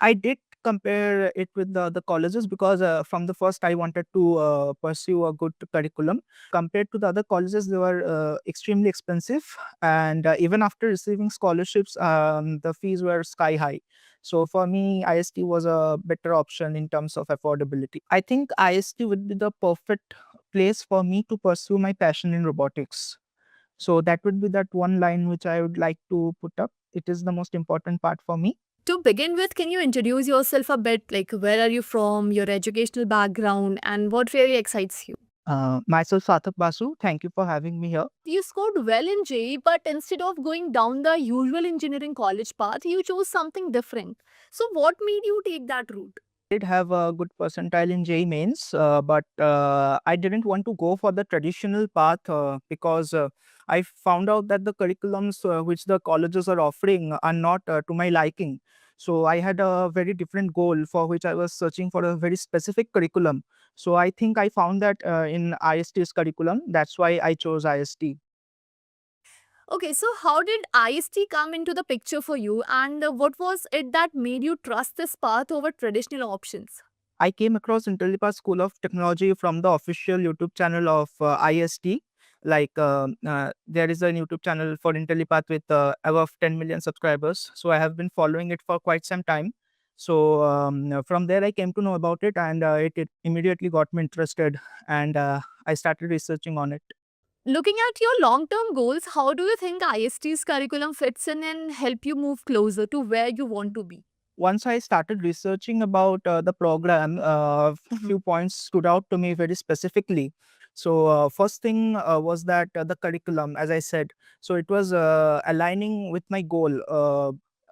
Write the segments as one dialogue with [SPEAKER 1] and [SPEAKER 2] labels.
[SPEAKER 1] I did compare it with the other colleges because from the first I wanted to pursue a good curriculum. Compared to the other colleges, they were extremely expensive, and even after receiving scholarships, the fees were sky high. So for me, IST was a better option in terms of affordability. I think IST would be the perfect place for me to pursue my passion in robotics. So that would be that one line which I would like to put up. It is the most important part for me.
[SPEAKER 2] To begin with, can you introduce yourself a bit? Like, where are you from, your educational background, and what really excites you?
[SPEAKER 1] Myself, Sarthak Basu. Thank you for having me here.
[SPEAKER 2] You scored well in JEE, but instead of going down the usual engineering college path, you chose something different. So, what made you take that route?
[SPEAKER 1] Did have a good percentile in JEE mains, but I didn't want to go for the traditional path because I found out that the curriculums which the colleges are offering are not to my liking. So I had a very different goal for which I was searching for a very specific curriculum. So I think I found that in IST's curriculum. That's why I chose IST.
[SPEAKER 2] Okay, so how did IST come into the picture for you, and what was it that made you trust this path over traditional options?
[SPEAKER 1] I came across Intellipaat School of Technology from the official YouTube channel of IST. There is a YouTube channel for Intellipaat with above 10 million subscribers. So I have been following it for quite some time. So from there, I came to know about it, and it immediately got me interested, and I started researching on it.
[SPEAKER 2] Looking at your long term goals, how do you think IST's curriculum fits in and help you move closer to where you want to be?
[SPEAKER 1] Once I started researching about the program, few points stood out to me very specifically. So, first thing was that the curriculum, as I said, so it was aligning with my goal.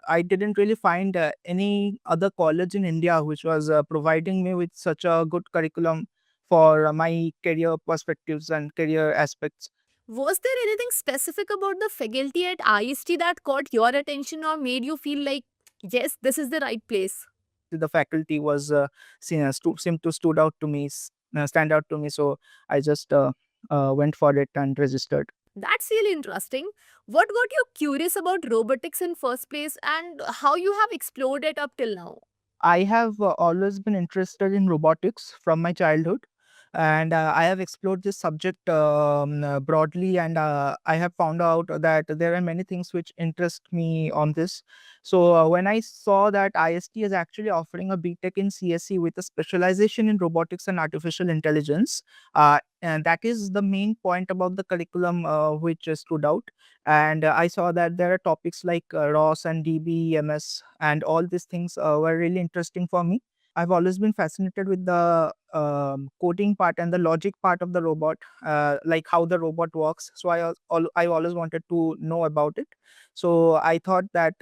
[SPEAKER 1] I didn't really find any other college in India which was providing me with such a good curriculum for my career perspectives and career aspects.
[SPEAKER 2] Was there anything specific about the faculty at IST that caught your attention or made you feel like, yes, this is the right place?
[SPEAKER 1] The faculty was seemed to stood out to me, stand out to me. So I just went for it and registered.
[SPEAKER 2] That's really interesting. What got you curious about robotics in first place and how you have explored it up till now?
[SPEAKER 1] I have always been interested in robotics from my childhood, and I have explored this subject broadly, and I have found out that there are many things which interest me on this. So when I saw that IST is actually offering a BTech in CSE with a specialization in robotics and artificial intelligence, and that is the main point about the curriculum which stood out. And I saw that there are topics like ROS and DBEMS, and all these things were really interesting for me. I've always been fascinated with the coding part and the logic part of the robot, like how the robot works. So I always wanted to know about it. So I thought that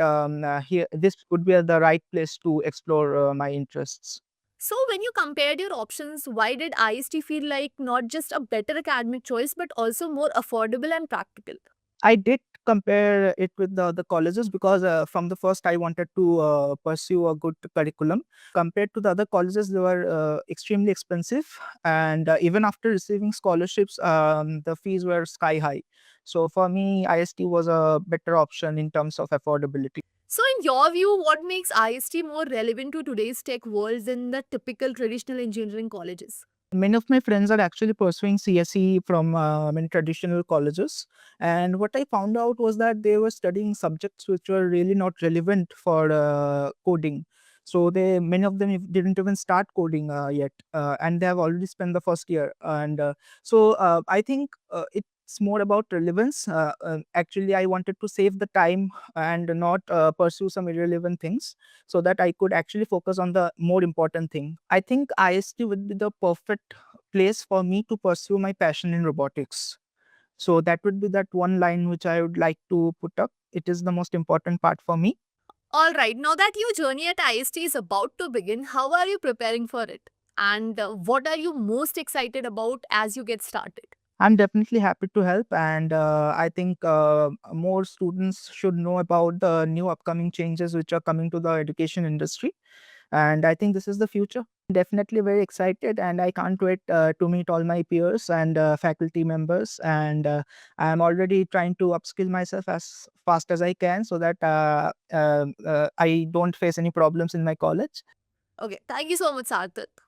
[SPEAKER 1] here this would be the right place to explore my interests.
[SPEAKER 2] So, when you compared your options, why did IST feel like not just a better academic choice but also more affordable and practical?
[SPEAKER 1] I did compare it with the other colleges because from the first I wanted to pursue a good curriculum. Compared to the other colleges, they were extremely expensive, and even after receiving scholarships, the fees were sky high. So for me, IST was a better option in terms of affordability.
[SPEAKER 2] So, in your view, what makes IST more relevant to today's tech world than the typical traditional engineering colleges?
[SPEAKER 1] Many of my friends are actually pursuing CSE from many traditional colleges. And what I found out was that they were studying subjects which were really not relevant for coding. So many of them didn't even start coding yet, and they have already spent the first year. And I think it's more about relevance. Actually, I wanted to save the time and not pursue some irrelevant things so that I could actually focus on the more important thing. I think IST would be the perfect place for me to pursue my passion in robotics. So that would be that one line which I would like to put up. It is the most important part for me.
[SPEAKER 2] All right, now that your journey at IST is about to begin, how are you preparing for it? And what are you most excited about as you get started?
[SPEAKER 1] I'm definitely happy to help, and I think more students should know about the new upcoming changes which are coming to the education industry. And I think this is the future. Definitely very excited, and I can't wait to meet all my peers and faculty members. And I'm already trying to upskill myself as fast as I can so that I don't face any problems in my college.
[SPEAKER 2] Okay, thank you so much, Sarthak.